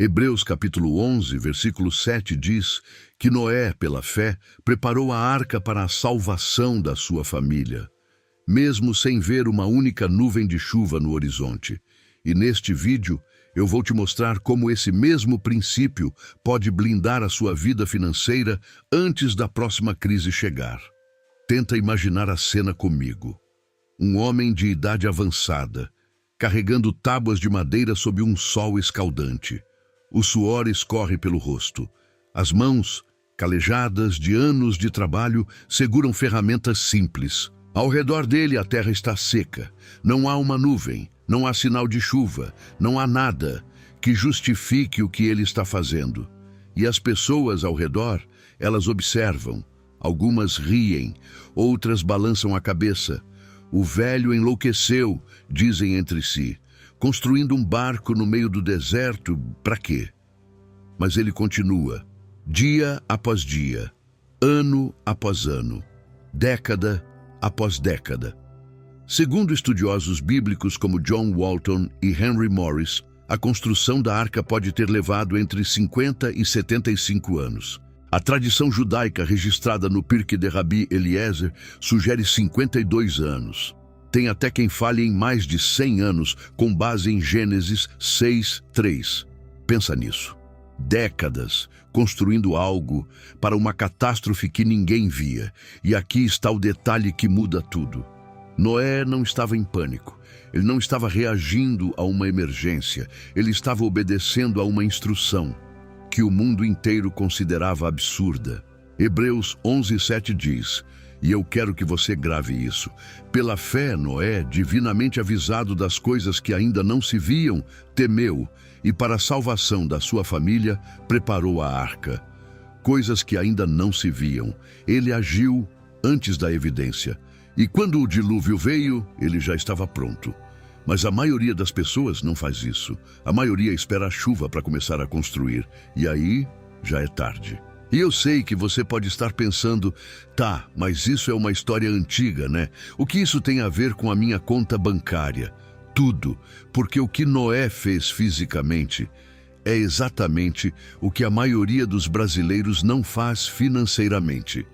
Hebreus capítulo 11, versículo 7 diz que Noé, pela fé, preparou a arca para a salvação da sua família, mesmo sem ver uma única nuvem de chuva no horizonte. E neste vídeo, eu vou te mostrar como esse mesmo princípio pode blindar a sua vida financeira antes da próxima crise chegar. Tenta imaginar a cena comigo. Um homem de idade avançada, carregando tábuas de madeira sob um sol escaldante. O suor escorre pelo rosto. As mãos, calejadas de anos de trabalho, seguram ferramentas simples. Ao redor dele a terra está seca. Não há uma nuvem, não há sinal de chuva, não há nada que justifique o que ele está fazendo. E as pessoas ao redor, elas observam. Algumas riem, outras balançam a cabeça. O velho enlouqueceu, dizem entre si, construindo um barco no meio do deserto, para quê? Mas ele continua, dia após dia, ano após ano, década após década. Segundo estudiosos bíblicos como John Walton e Henry Morris, a construção da arca pode ter levado entre 50 e 75 anos. A tradição judaica registrada no Pirkei de Rabi Eliezer sugere 52 anos. Tem até quem fale em mais de 100 anos, com base em Gênesis 6:3. Pensa nisso. Décadas construindo algo para uma catástrofe que ninguém via. E aqui está o detalhe que muda tudo. Noé não estava em pânico. Ele não estava reagindo a uma emergência. Ele estava obedecendo a uma instrução que o mundo inteiro considerava absurda. Hebreus 11:7 diz, e eu quero que você grave isso: pela fé, Noé, divinamente avisado das coisas que ainda não se viam, temeu, e para a salvação da sua família, preparou a arca. Coisas que ainda não se viam. Ele agiu antes da evidência. E quando o dilúvio veio, ele já estava pronto. Mas a maioria das pessoas não faz isso. A maioria espera a chuva para começar a construir. E aí, já é tarde. E eu sei que você pode estar pensando, tá, mas isso é uma história antiga, né? O que isso tem a ver com a minha conta bancária? Tudo, porque o que Noé fez fisicamente é exatamente o que a maioria dos brasileiros não faz financeiramente.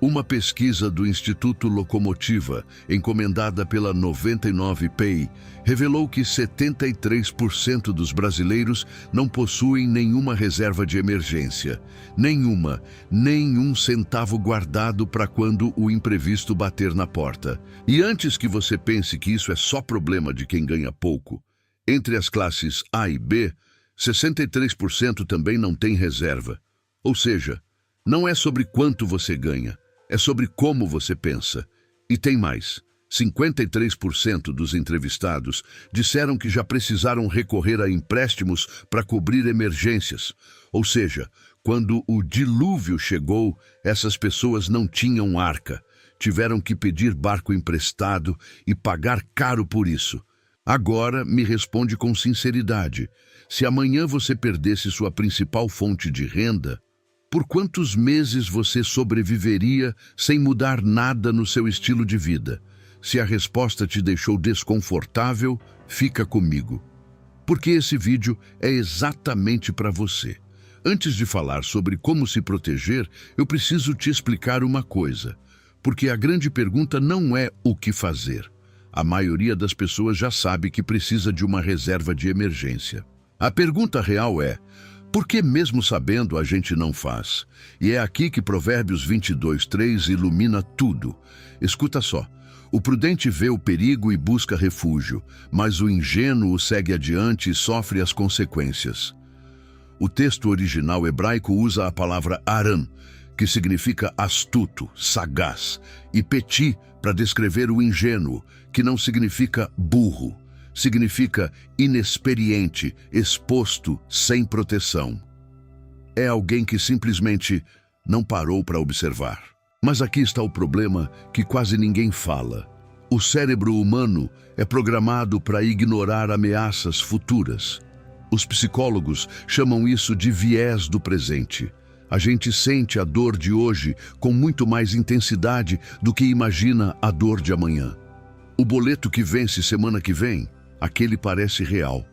Uma pesquisa do Instituto Locomotiva, encomendada pela 99Pay, revelou que 73% dos brasileiros não possuem nenhuma reserva de emergência. Nenhum centavo guardado para quando o imprevisto bater na porta. E antes que você pense que isso é só problema de quem ganha pouco, entre as classes A e B, 63% também não tem reserva. Ou seja, não é sobre quanto você ganha, é sobre como você pensa. E tem mais. 53% dos entrevistados disseram que já precisaram recorrer a empréstimos para cobrir emergências. Ou seja, quando o dilúvio chegou, essas pessoas não tinham arca. Tiveram que pedir barco emprestado e pagar caro por isso. Agora, me responde com sinceridade. Se amanhã você perdesse sua principal fonte de renda, por quantos meses você sobreviveria sem mudar nada no seu estilo de vida? Se a resposta te deixou desconfortável, fica comigo. Porque esse vídeo é exatamente para você. Antes de falar sobre como se proteger, eu preciso te explicar uma coisa. Porque a grande pergunta não é o que fazer. A maioria das pessoas já sabe que precisa de uma reserva de emergência. A pergunta real é: por que mesmo sabendo a gente não faz? E é aqui que Provérbios 22:3 ilumina tudo. Escuta só. O prudente vê o perigo e busca refúgio, mas o ingênuo segue adiante e sofre as consequências. O texto original hebraico usa a palavra aram, que significa astuto, sagaz, e peti para descrever o ingênuo, que não significa burro. Significa inexperiente, exposto, sem proteção. É alguém que simplesmente não parou para observar. Mas aqui está o problema que quase ninguém fala. O cérebro humano é programado para ignorar ameaças futuras. Os psicólogos chamam isso de viés do presente. A gente sente a dor de hoje com muito mais intensidade do que imagina a dor de amanhã. O boleto que vence semana que vem, aquele parece real.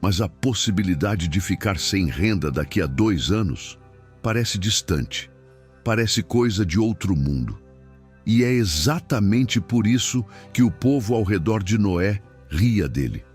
mas a possibilidade de ficar sem renda daqui a 2 anos parece distante, parece coisa de outro mundo. E é exatamente por isso que o povo ao redor de Noé ria dele.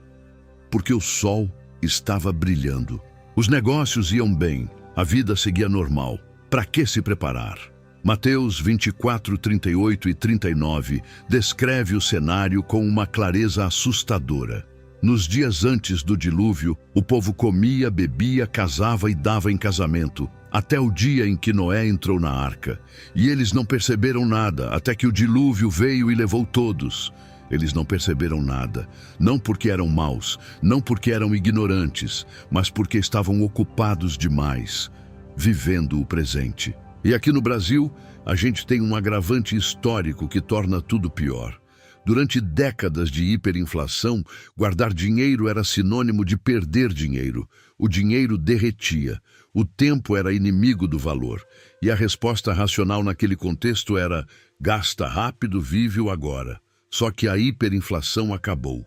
Porque o sol estava brilhando. Os negócios iam bem, a vida seguia normal. Para que se preparar? Mateus 24, 38 e 39 descreve o cenário com uma clareza assustadora. Nos dias antes do dilúvio, o povo comia, bebia, casava e dava em casamento, até o dia em que Noé entrou na arca. E eles não perceberam nada, até que o dilúvio veio e levou todos. Eles não perceberam nada, não porque eram maus, não porque eram ignorantes, mas porque estavam ocupados demais, vivendo o presente. E aqui no Brasil, a gente tem um agravante histórico que torna tudo pior. Durante décadas de hiperinflação, guardar dinheiro era sinônimo de perder dinheiro. O dinheiro derretia. O tempo era inimigo do valor. E a resposta racional naquele contexto era: gasta rápido, vive o agora. Só que a hiperinflação acabou.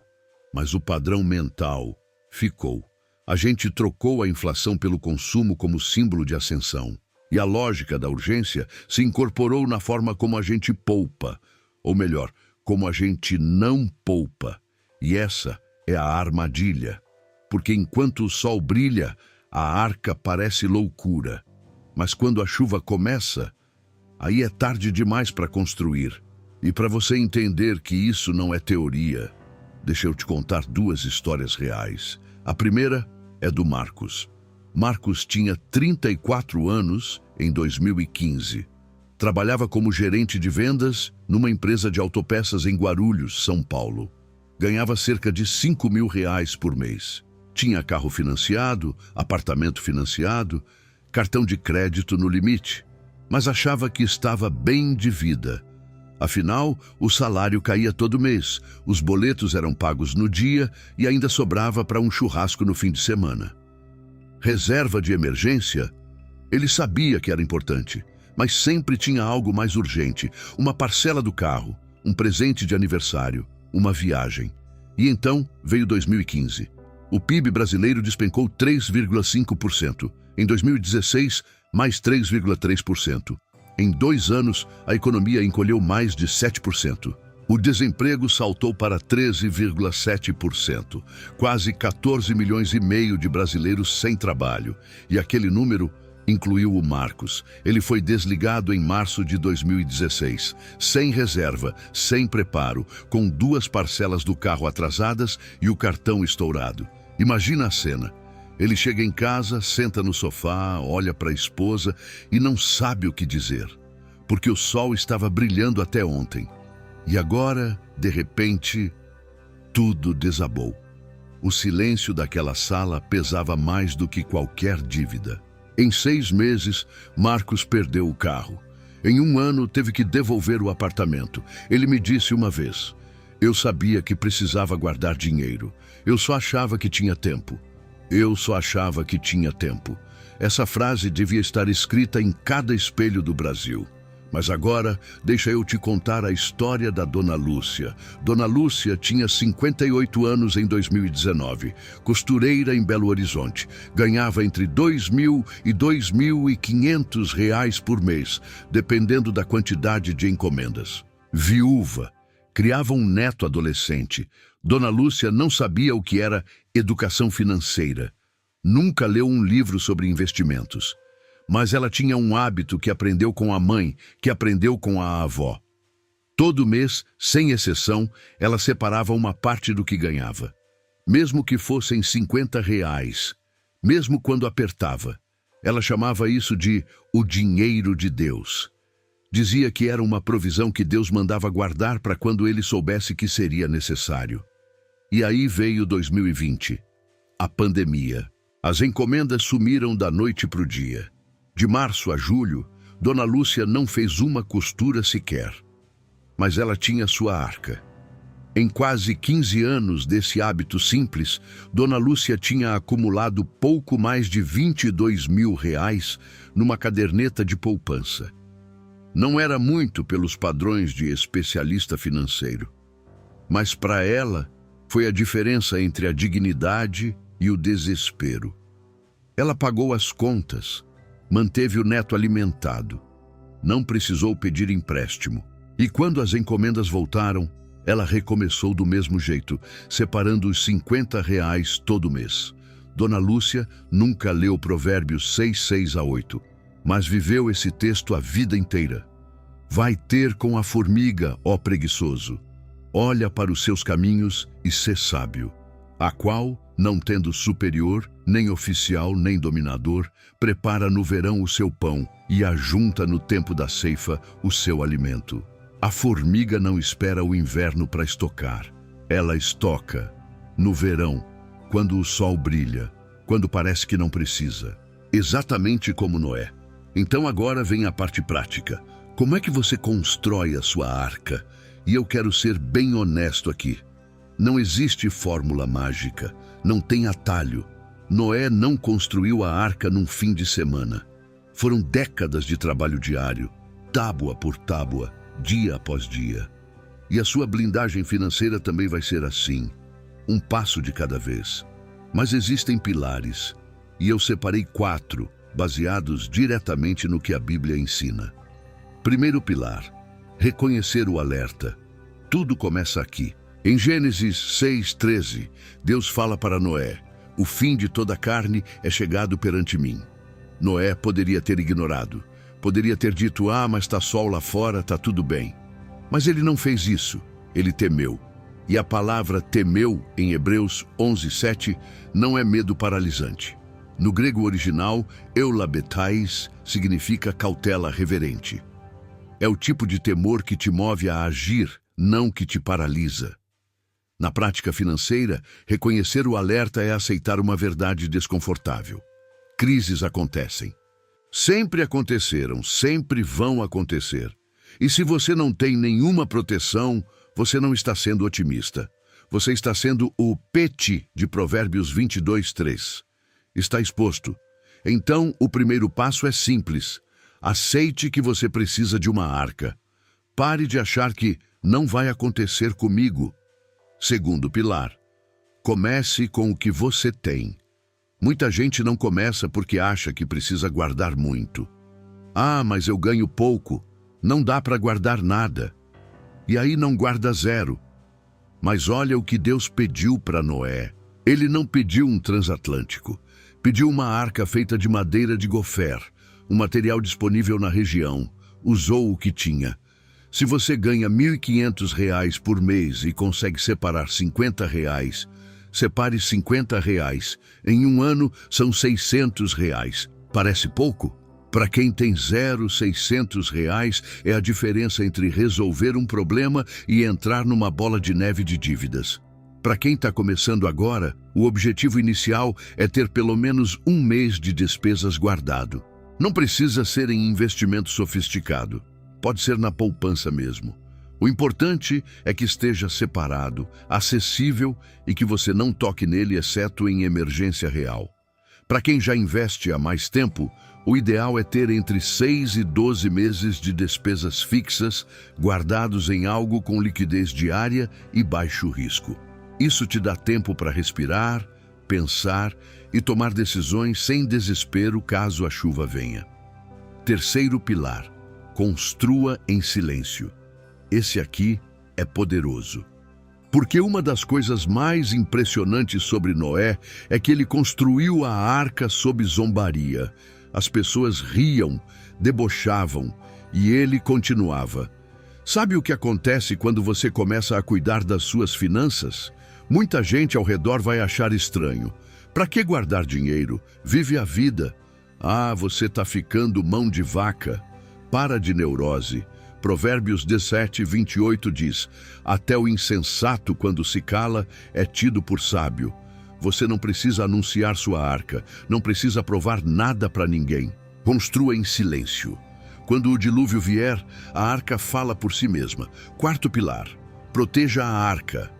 Mas o padrão mental ficou. A gente trocou a inflação pelo consumo como símbolo de ascensão. E a lógica da urgência se incorporou na forma como a gente poupa. Ou melhor, como a gente não poupa. E essa é a armadilha. Porque enquanto o sol brilha, a arca parece loucura. Mas quando a chuva começa, aí é tarde demais para construir. E para você entender que isso não é teoria, deixa eu te contar 2 histórias reais. A primeira é do Marcos. Marcos tinha 34 anos em 2015. Trabalhava como gerente de vendas numa empresa de autopeças em Guarulhos, São Paulo. Ganhava cerca de R$ 5.000 por mês. Tinha carro financiado, apartamento financiado, cartão de crédito no limite, mas achava que estava bem de vida. Afinal, o salário caía todo mês, os boletos eram pagos no dia e ainda sobrava para um churrasco no fim de semana. Reserva de emergência? Ele sabia que era importante, mas sempre tinha algo mais urgente, uma parcela do carro, um presente de aniversário, uma viagem. E então veio 2015. O PIB brasileiro despencou 3,5%. Em 2016, mais 3,3%. Em 2 anos, a economia encolheu mais de 7%. O desemprego saltou para 13,7%. Quase 14 milhões e meio de brasileiros sem trabalho. E aquele número incluiu o Marcos. Ele foi desligado em março de 2016, sem reserva, sem preparo, com 2 parcelas do carro atrasadas e o cartão estourado. Imagina a cena. Ele chega em casa, senta no sofá, olha para a esposa e não sabe o que dizer, porque o sol estava brilhando até ontem. E agora, de repente, tudo desabou. O silêncio daquela sala pesava mais do que qualquer dívida. Em 6 meses, Marcos perdeu o carro. Em 1 ano, teve que devolver o apartamento. Ele me disse uma vez: eu sabia que precisava guardar dinheiro. Eu só achava que tinha tempo. Eu só achava que tinha tempo. Essa frase devia estar escrita em cada espelho do Brasil. Mas agora, deixa eu te contar a história da Dona Lúcia. Dona Lúcia tinha 58 anos em 2019, costureira em Belo Horizonte. Ganhava entre R$ 2.000 e R$ 2.500 por mês, dependendo da quantidade de encomendas. Viúva, criava um neto adolescente. Dona Lúcia não sabia o que era educação financeira. Nunca leu um livro sobre investimentos. Mas ela tinha um hábito que aprendeu com a mãe, que aprendeu com a avó. Todo mês, sem exceção, ela separava uma parte do que ganhava. Mesmo que fossem R$ 50, mesmo quando apertava. Ela chamava isso de o dinheiro de Deus. Dizia que era uma provisão que Deus mandava guardar para quando ele soubesse que seria necessário. E aí veio 2020, a pandemia. As encomendas sumiram da noite para o dia. De março a julho, Dona Lúcia não fez uma costura sequer. Mas ela tinha sua arca. Em quase 15 anos desse hábito simples, Dona Lúcia tinha acumulado pouco mais de R$ 22.000 numa caderneta de poupança. Não era muito pelos padrões de especialista financeiro. Mas para ela, foi a diferença entre a dignidade e o desespero. Ela pagou as contas, manteve o neto alimentado, não precisou pedir empréstimo. E quando as encomendas voltaram, ela recomeçou do mesmo jeito, separando os R$ 50 todo mês. Dona Lúcia nunca leu Provérbios 6:6-8, mas viveu esse texto a vida inteira. Vai ter com a formiga, ó preguiçoso. Olha para os seus caminhos e sê sábio, a qual, não tendo superior, nem oficial, nem dominador, prepara no verão o seu pão e ajunta no tempo da ceifa o seu alimento. A formiga não espera o inverno para estocar. Ela estoca no verão, quando o sol brilha, quando parece que não precisa. Exatamente como Noé. Então agora vem a parte prática. Como é que você constrói a sua arca? E eu quero ser bem honesto aqui. Não existe fórmula mágica, não tem atalho. Noé não construiu a arca num fim de semana. Foram décadas de trabalho diário, tábua por tábua, dia após dia. E a sua blindagem financeira também vai ser assim, um passo de cada vez. Mas existem pilares, e eu separei 4, baseados diretamente no que a Bíblia ensina. Primeiro pilar, reconhecer o alerta. Tudo começa aqui. Em Gênesis 6:13, Deus fala para Noé: o fim de toda carne é chegado perante mim. Noé poderia ter ignorado. Poderia ter dito: mas está sol lá fora, está tudo bem. Mas ele não fez isso. Ele temeu. E a palavra temeu, em Hebreus 11:7, não é medo paralisante. No grego original, eulabetais significa cautela reverente. É o tipo de temor que te move a agir, não que te paralisa. Na prática financeira, reconhecer o alerta é aceitar uma verdade desconfortável. Crises acontecem. Sempre aconteceram, sempre vão acontecer. E se você não tem nenhuma proteção, você não está sendo otimista. Você está sendo o pet de Provérbios 22:3. Está exposto. Então, o primeiro passo é simples. Aceite que você precisa de uma arca. Pare de achar que não vai acontecer comigo. Segundo pilar, comece com o que você tem. Muita gente não começa porque acha que precisa guardar muito. Mas eu ganho pouco. Não dá para guardar nada. E aí não guarda zero. Mas olha o que Deus pediu para Noé. Ele não pediu um transatlântico. Pediu uma arca feita de madeira de gofer, um material disponível na região. Usou o que tinha. Se você ganha R$ 1.500 por mês e consegue separar R$ 50, separe R$ 50. Em um ano, são R$ 600. Parece pouco? Para quem tem R$ 600 é a diferença entre resolver um problema e entrar numa bola de neve de dívidas. Para quem está começando agora, o objetivo inicial é ter pelo menos um mês de despesas guardado. Não precisa ser em investimento sofisticado. Pode ser na poupança mesmo. O importante é que esteja separado, acessível e que você não toque nele exceto em emergência real. Para quem já investe há mais tempo, o ideal é ter entre 6 e 12 meses de despesas fixas guardados em algo com liquidez diária e baixo risco. Isso te dá tempo para respirar, pensar e tomar decisões sem desespero caso a chuva venha. Terceiro pilar. Construa em silêncio. Esse aqui é poderoso. Porque uma das coisas mais impressionantes sobre Noé é que ele construiu a arca sob zombaria. As pessoas riam, debochavam, e ele continuava. Sabe o que acontece quando você começa a cuidar das suas finanças? Muita gente ao redor vai achar estranho. Para que guardar dinheiro? Vive a vida. Você está ficando mão de vaca. Para de neurose. Provérbios 17:28 diz: até o insensato, quando se cala, é tido por sábio. Você não precisa anunciar sua arca, não precisa provar nada para ninguém. Construa em silêncio. Quando o dilúvio vier, a arca fala por si mesma. Quarto pilar, proteja a arca.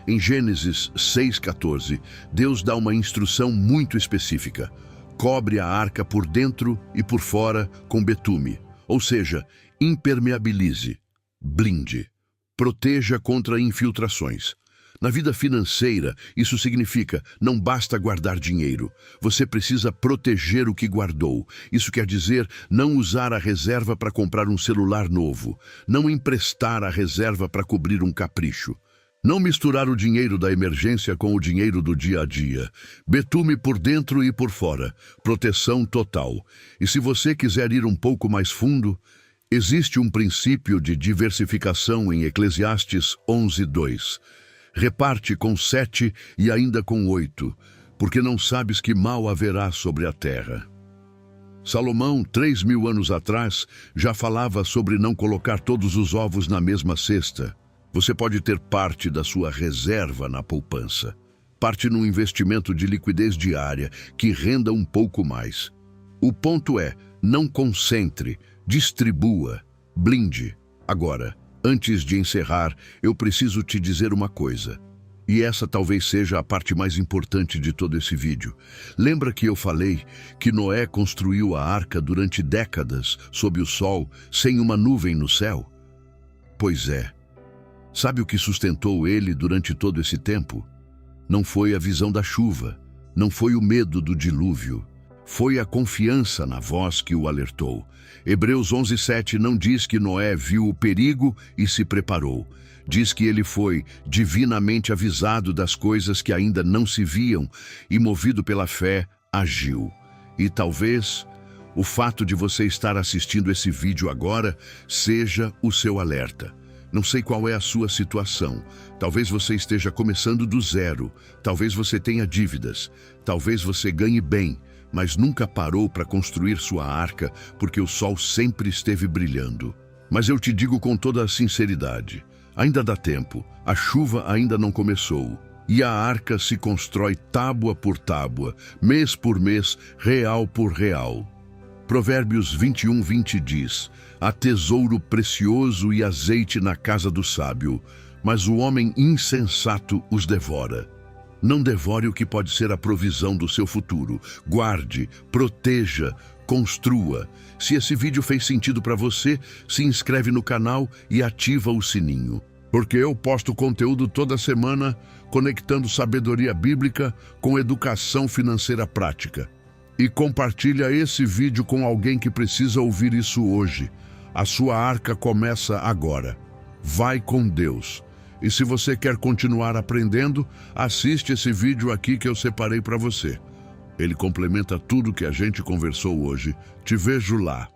Em Gênesis 6:14, Deus dá uma instrução muito específica. Cobre a arca por dentro e por fora com betume. Ou seja, impermeabilize, blinde, proteja contra infiltrações. Na vida financeira, isso significa não basta guardar dinheiro. Você precisa proteger o que guardou. Isso quer dizer não usar a reserva para comprar um celular novo, não emprestar a reserva para cobrir um capricho. Não misturar o dinheiro da emergência com o dinheiro do dia a dia. Betume por dentro e por fora. Proteção total. E se você quiser ir um pouco mais fundo, existe um princípio de diversificação em Eclesiastes 11:2. Reparte com 7 e ainda com 8, porque não sabes que mal haverá sobre a terra. Salomão, 3.000 anos atrás, já falava sobre não colocar todos os ovos na mesma cesta. Você pode ter parte da sua reserva na poupança, parte num investimento de liquidez diária que renda um pouco mais. O ponto é, não concentre, distribua, blinde. Agora, antes de encerrar, eu preciso te dizer uma coisa. E essa talvez seja a parte mais importante de todo esse vídeo. Lembra que eu falei que Noé construiu a arca durante décadas, sob o sol, sem uma nuvem no céu? Pois é. Sabe o que sustentou ele durante todo esse tempo? Não foi a visão da chuva, não foi o medo do dilúvio. Foi a confiança na voz que o alertou. Hebreus 11:7 não diz que Noé viu o perigo e se preparou. Diz que ele foi divinamente avisado das coisas que ainda não se viam e, movido pela fé, agiu. E talvez o fato de você estar assistindo esse vídeo agora seja o seu alerta. Não sei qual é a sua situação. Talvez você esteja começando do zero. Talvez você tenha dívidas. Talvez você ganhe bem, mas nunca parou para construir sua arca porque o sol sempre esteve brilhando. Mas eu te digo com toda a sinceridade, ainda dá tempo, a chuva ainda não começou. E a arca se constrói tábua por tábua, mês por mês, real por real. Provérbios 21:20 diz: há tesouro precioso e azeite na casa do sábio, mas o homem insensato os devora. Não devore o que pode ser a provisão do seu futuro. Guarde, proteja, construa. Se esse vídeo fez sentido para você, se inscreve no canal e ativa o sininho. Porque eu posto conteúdo toda semana, conectando sabedoria bíblica com educação financeira prática. E compartilha esse vídeo com alguém que precisa ouvir isso hoje. A sua arca começa agora. Vai com Deus. E se você quer continuar aprendendo, assiste esse vídeo aqui que eu separei para você. Ele complementa tudo que a gente conversou hoje. Te vejo lá.